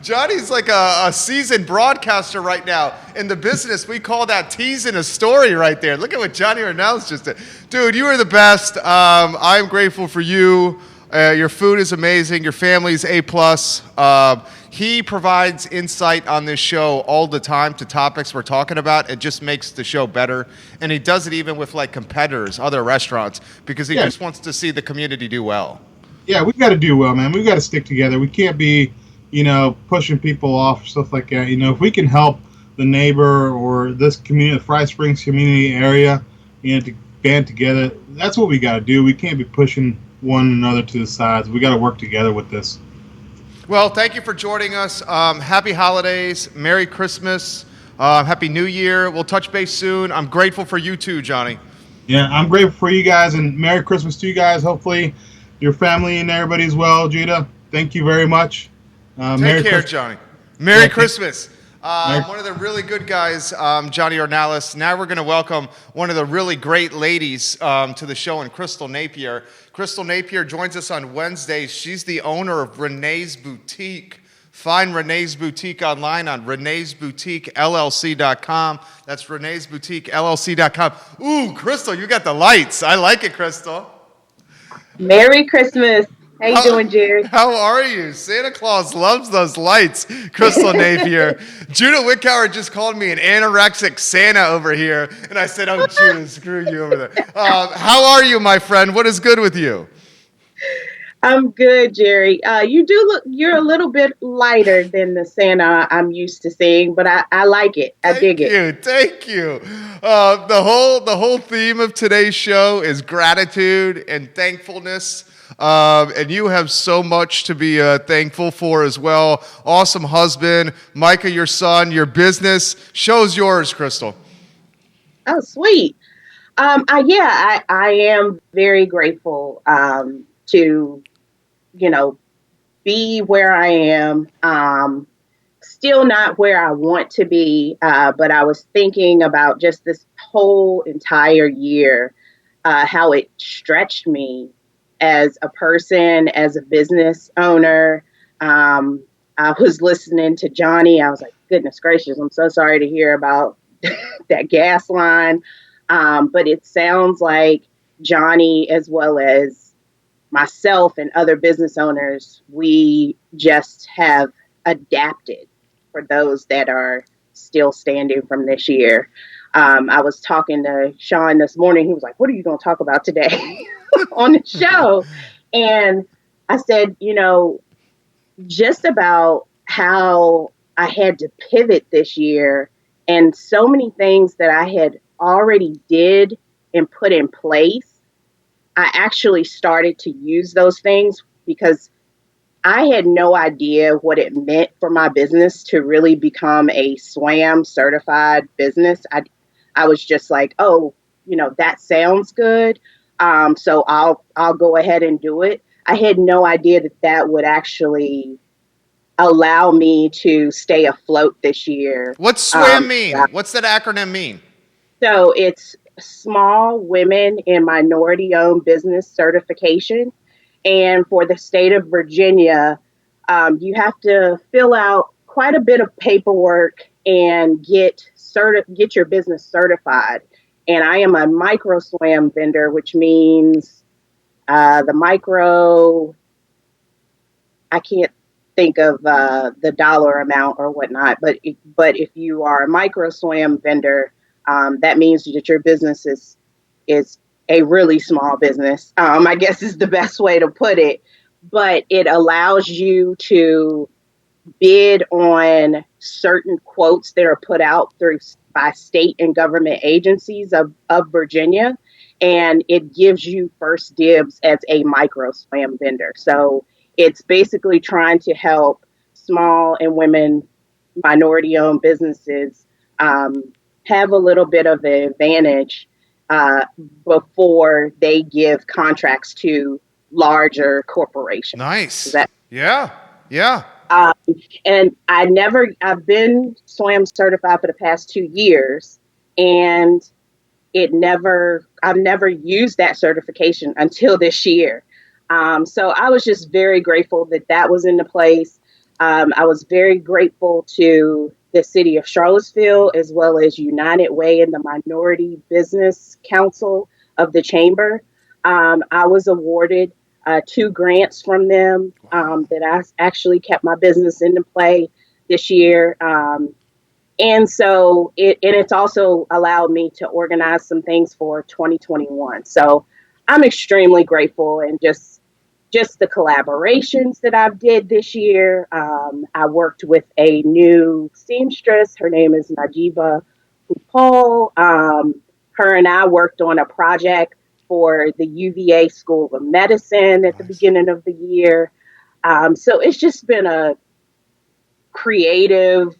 Johnny's like a seasoned broadcaster right now. In the business, we call that teasing a story right there. Look at what Johnny Ornelas just did. Dude, you are the best. I'm grateful for you. Your food is amazing. Your family's A+. He provides insight on this show all the time to topics we're talking about. It just makes the show better. And he does it even with like competitors, other restaurants, because he just wants to see the community do well. Yeah, we've got to do well, man. We've got to stick together. We can't be, pushing people off, stuff like that. If we can help the neighbor or this community, the Fry Springs community area, to band together, that's what we got to do. We can't be pushing one another to the sides. We got to work together with this. Well, thank you for joining us. Happy holidays, Merry Christmas, Happy New Year. We'll touch base soon. I'm grateful for you too, Johnny. Yeah, I'm grateful for you guys, and Merry Christmas to you guys. Hopefully your family and everybody as well. Judah, thank you very much. Take care, Johnny. Merry Christmas. One of the really good guys, Johnny Ornelas. Now we're going to welcome one of the really great ladies to the show, and Crystal Napier. Crystal Napier joins us on Wednesdays. She's the owner of Renee's Boutique. Find Renee's Boutique online on reneesboutiquellc.com. That's reneesboutiquellc.com. Ooh, Crystal, you got the lights. I like it, Crystal. Merry Christmas. How you doing, Jerry? How are you? Santa Claus loves those lights, Crystal Napier. Judah Wickower just called me an anorexic Santa over here, and I said, oh, Judah, screw you over there. How are you, my friend? What is good with you? I'm good, Jerry. You're a little bit lighter than the Santa I'm used to seeing, but I like it. I dig it. Thank you. The whole theme of today's show is gratitude and thankfulness. And you have so much to be thankful for as well. Awesome husband, Micah, your son, your business. Show's yours, Crystal. Oh, sweet. I am very grateful to, be where I am. Still not where I want to be, but I was thinking about just this whole entire year, how it stretched me as a person, as a business owner. I was listening to Johnny. I was like, goodness gracious, I'm so sorry to hear about that gas line. But it sounds like Johnny, as well as myself and other business owners, we just have adapted for those that are still standing from this year. I was talking to Sean this morning. He was like, "What are you going to talk about today on the show?" And I said, just about how I had to pivot this year, and so many things that I had already did and put in place. I actually started to use those things because I had no idea what it meant for my business to really become a SWAM certified business. I was just like, oh, that sounds good. So I'll go ahead and do it. I had no idea that would actually allow me to stay afloat this year. What's SWAM mean? What's that acronym mean? So it's Small Women and Minority Owned Business Certification. And for the state of Virginia, you have to fill out quite a bit of paperwork and get your business certified. And I am a micro SWAM vendor, which means the micro, I can't think of the dollar amount or whatnot, but if you are a micro SWAM vendor, that means that your business is a really small business, I guess is the best way to put it. But it allows you to bid on certain quotes that are put out by state and government agencies of Virginia. And it gives you first dibs as a micro SWAM vendor. So it's basically trying to help small and women, minority owned businesses have a little bit of an advantage before they give contracts to larger corporations. Nice. Yeah. And I've been SWAM certified for the past 2 years, and I've never used that certification until this year. So I was just very grateful that was into place. I was very grateful to the city of Charlottesville, as well as United Way and the Minority Business Council of the Chamber. I was awarded 2 grants from them that I actually kept my business into play this year. And so it's also allowed me to organize some things for 2021. So I'm extremely grateful, and just the collaborations that I've did this year. I worked with a new seamstress. Her name is Najiba Paul. Her and I worked on a project for the UVA School of Medicine at the beginning of the year. So it's just been a creative,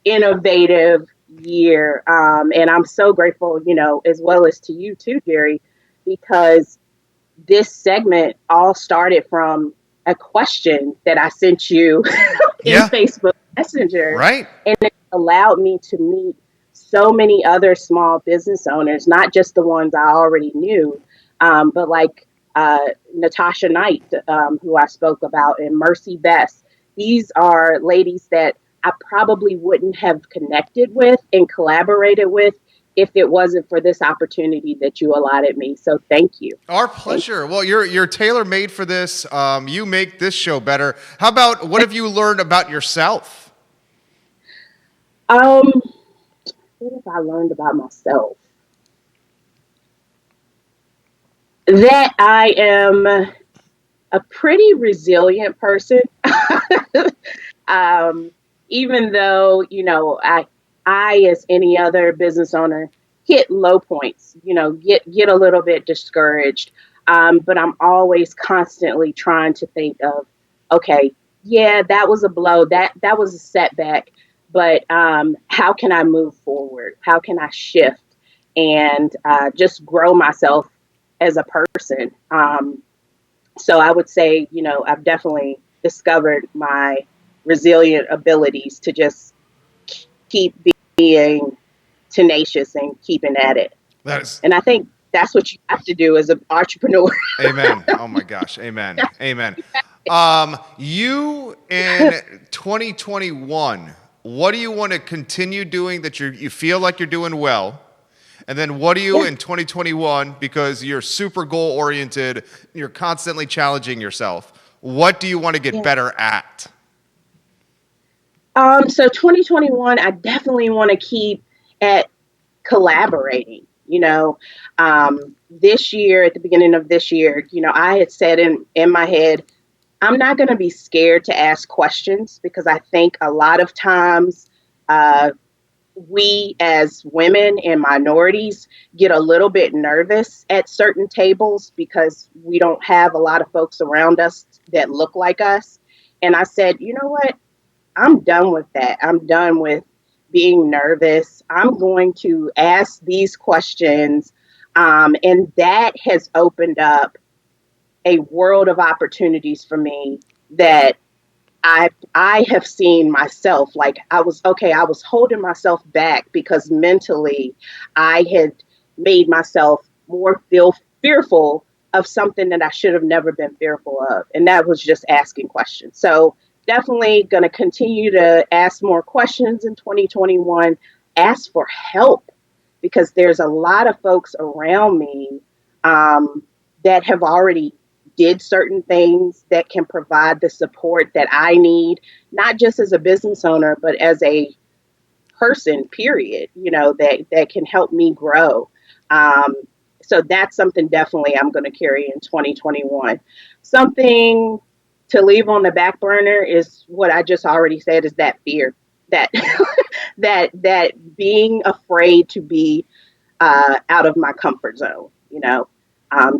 innovative year. And I'm so grateful, as well as to you too, Jerry, because this segment all started from a question that I sent you in Facebook Messenger. Right. And it allowed me to meet so many other small business owners, not just the ones I already knew, but like Natasha Knight, who I spoke about, and Mercy Best. These are ladies that I probably wouldn't have connected with and collaborated with if it wasn't for this opportunity that you allotted me. So thank you. Our pleasure. Well, you're tailor-made for this. You make this show better. How about, what have you learned about yourself? What have I learned about myself? That I am a pretty resilient person. Even though, I, as any other business owner, hit low points, get a little bit discouraged. But I'm always constantly trying to think of, okay, yeah, that was a blow. That was a setback. But how can I move forward? How can I shift and just grow myself as a person? So I would say, I've definitely discovered my resilient abilities to just keep being tenacious and keeping at it. And I think that's what you have to do as an entrepreneur. Amen. Oh my gosh. Amen. Amen. You in 2021, what do you want to continue doing that you feel like you're doing well? And then what do you in 2021, because you're super goal oriented, you're constantly challenging yourself, what do you want to get better at? So 2021, I definitely want to keep at collaborating. This year, at the beginning of this year, I had said in my head, I'm not going to be scared to ask questions, because I think a lot of times we as women and minorities get a little bit nervous at certain tables because we don't have a lot of folks around us that look like us. And I said, you know what? I'm done with that. I'm done with being nervous. I'm going to ask these questions. And that has opened up a world of opportunities for me that I have seen myself. Like I was holding myself back because mentally I had made myself more feel fearful of something that I should have never been fearful of. And that was just asking questions. So definitely going to continue to ask more questions in 2021, ask for help, because there's a lot of folks around me that have already did certain things that can provide the support that I need, not just as a business owner, but as a person, period, that can help me grow. So that's something definitely I'm going to carry in 2021. Something to leave on the back burner is what I just already said, is that fear, that that being afraid to be out of my comfort zone,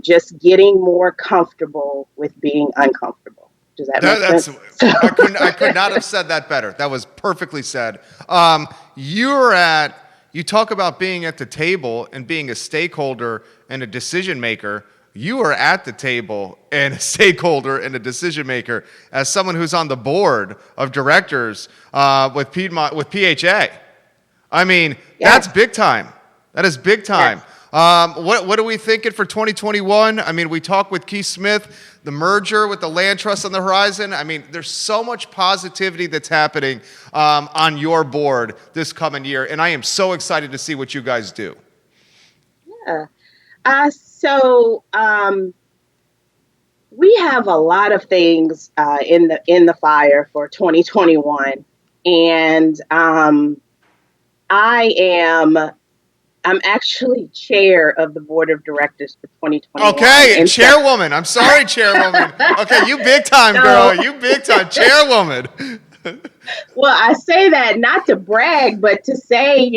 just getting more comfortable with being uncomfortable. Does that make sense? I could not have said that better. That was perfectly said. You talk about being at the table and being a stakeholder and a decision maker. You are at the table and a stakeholder and a decision maker as someone who's on the board of directors with PHA. I mean, that's big time. That is big time. Yes. What are we thinking for 2021? I mean, we talked with Keith Smith, the merger with the land trust on the horizon. I mean, there's so much positivity that's happening on your board this coming year, and I am so excited to see what you guys do. Yeah. So we have a lot of things in the fire for 2021, and I'm actually chair of the board of directors for 2021. Okay, and chairwoman. I'm sorry, chairwoman. Okay, you big time, girl. You big time, chairwoman. Well, I say that not to brag, but to say,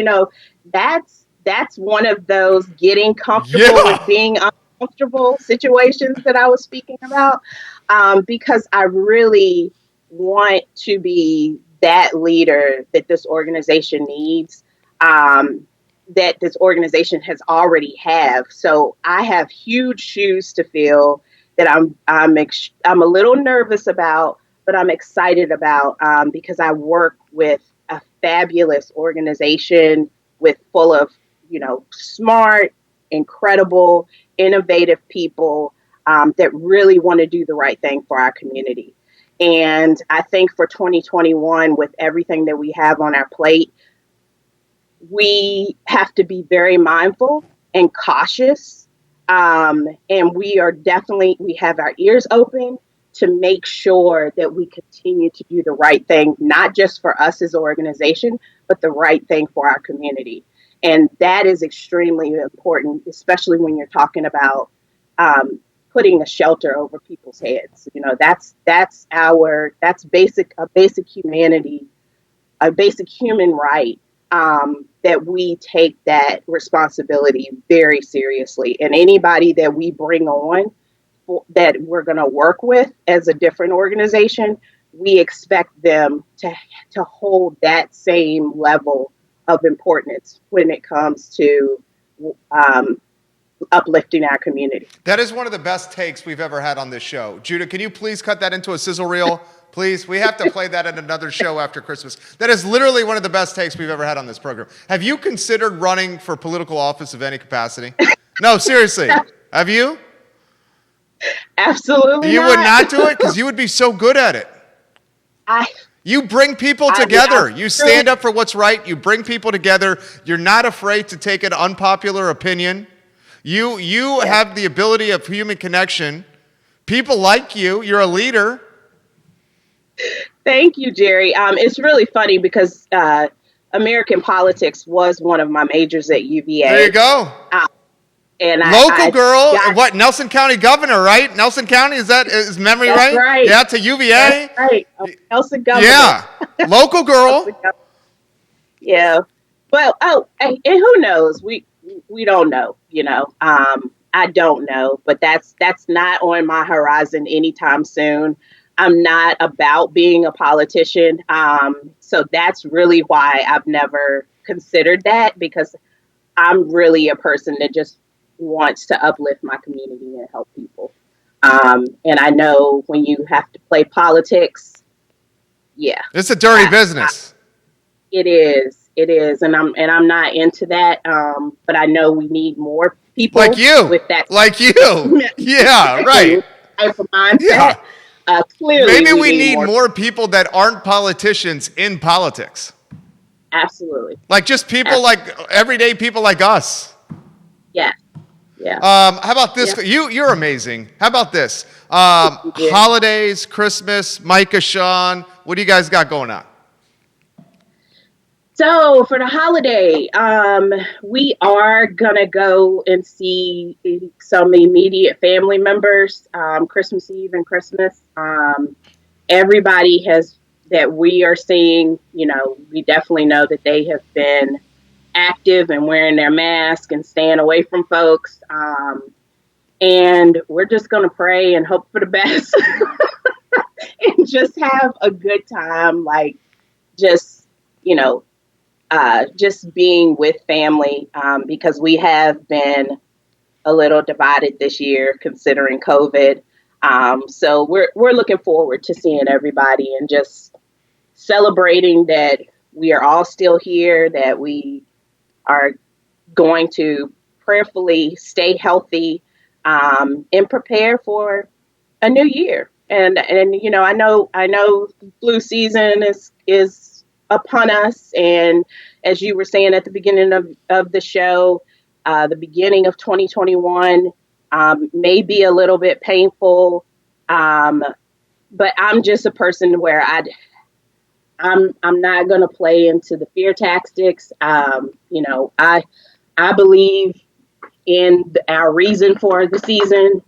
that's one of those getting comfortable with being uncomfortable situations that I was speaking about, because I really want to be that leader that this organization needs. That this organization has already have. So I have huge shoes to fill that I'm a little nervous about, but I'm excited about because I work with a fabulous organization full of smart, incredible, innovative people that really want to do the right thing for our community. And I think for 2021, with everything that we have on our plate, we have to be very mindful and cautious. And we have our ears open to make sure that we continue to do the right thing, not just for us as an organization, but the right thing for our community. And that is extremely important, especially when you're talking about putting a shelter over people's heads. That's a basic humanity, a basic human right. That we take that responsibility very seriously. And anybody that we bring on that we're going to work with as a different organization, we expect them to hold that same level of importance when it comes to uplifting our community. That is one of the best takes we've ever had on this show. Judah, can you please cut that into a sizzle reel? Please, we have to play that in another show after Christmas. That is literally one of the best takes we've ever had on this program. Have you considered running for political office of any capacity? No, seriously. Have you? Absolutely You not. would not do it? Because you would be so good at it. You bring people together. You stand up for what's right. You bring people together. You're not afraid to take an unpopular opinion. You have the ability of human connection. People like you. You're a leader. Thank you, Jerry. It's really funny because American politics was one of my majors at UVA. There you go. And Local girl, what, Nelson County governor, right? Nelson County, is memory right? That's right. Yeah, to UVA. That's right. Nelson governor. Yeah, local girl. Yeah. Well, and who knows? We don't know, I don't know, but that's not on my horizon anytime soon. I'm not about being a politician. So that's really why I've never considered that, because I'm really a person that just wants to uplift my community and help people. And I know when you have to play politics, it's a dirty business. It is. And I'm not into that. But I know we need more people like you, with that. Like you. Yeah, right. Type of mindset. Yeah. Clearly, maybe we need more people that aren't politicians in politics. Absolutely. Like just people like everyday people like us. Yeah. Yeah. How about this? Yeah. You're amazing. How about this? Holidays, Christmas, Micah, Sean. What do you guys got going on? So for the holiday, we are gonna go and see some immediate family members, Christmas Eve and Christmas. Everybody that we are seeing, we definitely know that they have been active and wearing their mask and staying away from folks. And we're just going to pray and hope for the best and just have a good time. Like just being with family, because we have been a little divided this year considering COVID. So we're looking forward to seeing everybody and just celebrating that we are all still here, that we are going to prayerfully stay healthy, and prepare for a new year. And I know flu season is upon us. And as you were saying at the beginning of the show, the beginning of 2021 may be a little bit painful. But I'm just a person where I'm not going to play into the fear tactics. I believe in our reason for the season,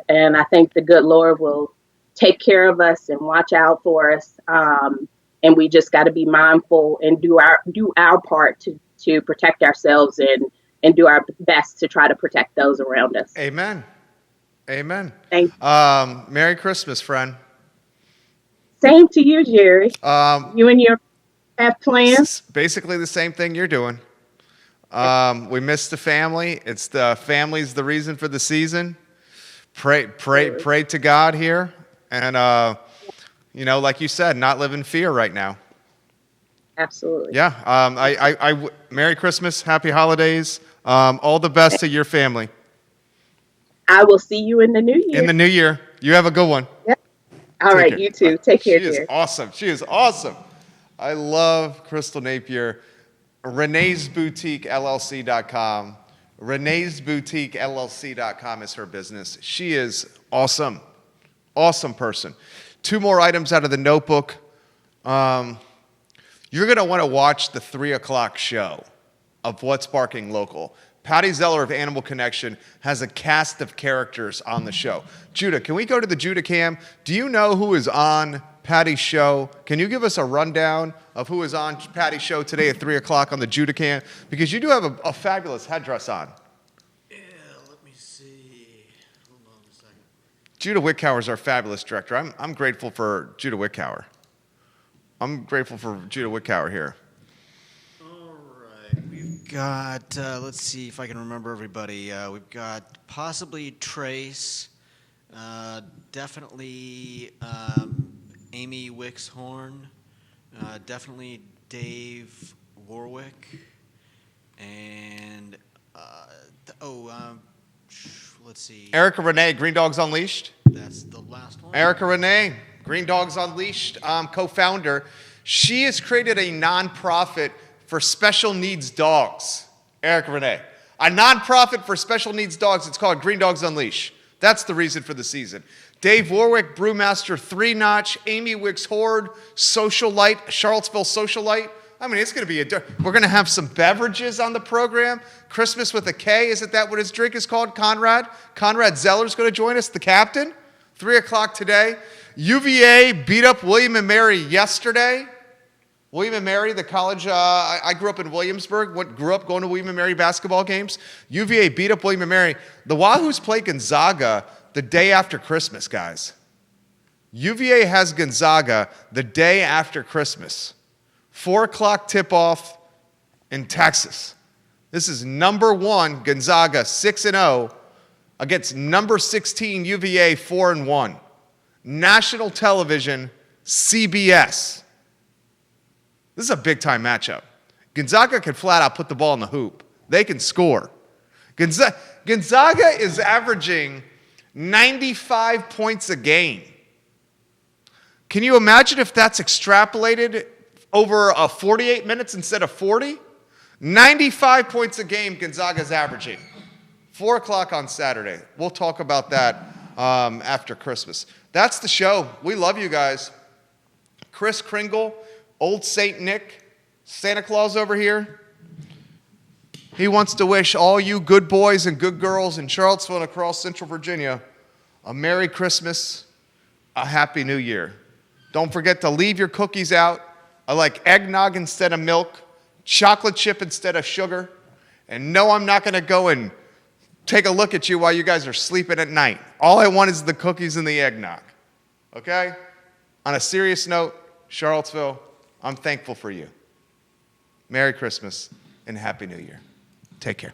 and I think the good Lord will take care of us and watch out for us. And we just got to be mindful and do our part to protect ourselves and do our best to try to protect those around us. Amen. Amen. Thank you. Merry Christmas, friend. Same to you, Jerry. You and your have plans? Basically the same thing you're doing. We miss the family. It's the family's the reason for the season. Pray to God here. And, like you said, not live in fear right now. Absolutely. Yeah. Merry Christmas. Happy holidays. All the best to your family. I will see you in the new year. In the new year. You have a good one. Yep. All right, you too. Take care, dear. She is awesome. She is awesome. I love Crystal Napier. Renee's Boutique LLC.com. Renee's Boutique LLC.com is her business. She is awesome. Awesome person. 2 more items out of the notebook. You're going to want to watch the 3 o'clock show of What's Barking Local. Patty Zeller of Animal Connection has a cast of characters on the show. Judah, can we go to the Judah cam? Do you know who is on Patty's show? Can you give us a rundown of who is on Patty's show today at 3 o'clock on the Judah cam? Because you do have a fabulous headdress on. Yeah, let me see. Hold on a second. Judah Wickhauer is our fabulous director. I'm grateful for Judah Wickhauer. I'm grateful for Judah Wickhauer here. We've got, let's see if I can remember everybody. We've got possibly Trace, definitely Amy Wicks-Horn, definitely Dave Warwick, and, let's see. Erica Renee, Green Dogs Unleashed. That's the last one. Erica Renee, Green Dogs Unleashed co-founder. She has created a nonprofit for special needs dogs. Eric Renee. A nonprofit for special needs dogs. It's called Green Dogs Unleash. That's the reason for the season. Dave Warwick, Brewmaster 3-Notch, Amy Wicks Horde, Socialite, Charlottesville Socialite. I mean, it's going to be we're going to have some beverages on the program. Christmas with a K, isn't that what his drink is called? Conrad Zeller's going to join us, the captain. 3 o'clock today. UVA beat up William & Mary yesterday. William & Mary, the college, I grew up in Williamsburg, grew up going to William & Mary basketball games. UVA beat up William & Mary. The Wahoos play Gonzaga the day after Christmas, guys. UVA has Gonzaga the day after Christmas. 4 o'clock tip-off in Texas. This is number 1 Gonzaga 6-0 against number 16 UVA 4-1. National television, CBS. This is a big-time matchup. Gonzaga can flat out put the ball in the hoop. They can score. Gonzaga is averaging 95 points a game. Can you imagine if that's extrapolated over 48 minutes instead of 40? 95 points a game Gonzaga's averaging. 4 o'clock on Saturday. We'll talk about that after Christmas. That's the show. We love you guys. Chris Kringle, Old St. Nick, Santa Claus over here. He wants to wish all you good boys and good girls in Charlottesville and across Central Virginia a Merry Christmas, a Happy New Year. Don't forget to leave your cookies out. I like eggnog instead of milk, chocolate chip instead of sugar. And no, I'm not going to go and take a look at you while you guys are sleeping at night. All I want is the cookies and the eggnog. Okay? On a serious note, Charlottesville, I'm thankful for you. Merry Christmas and Happy New Year. Take care.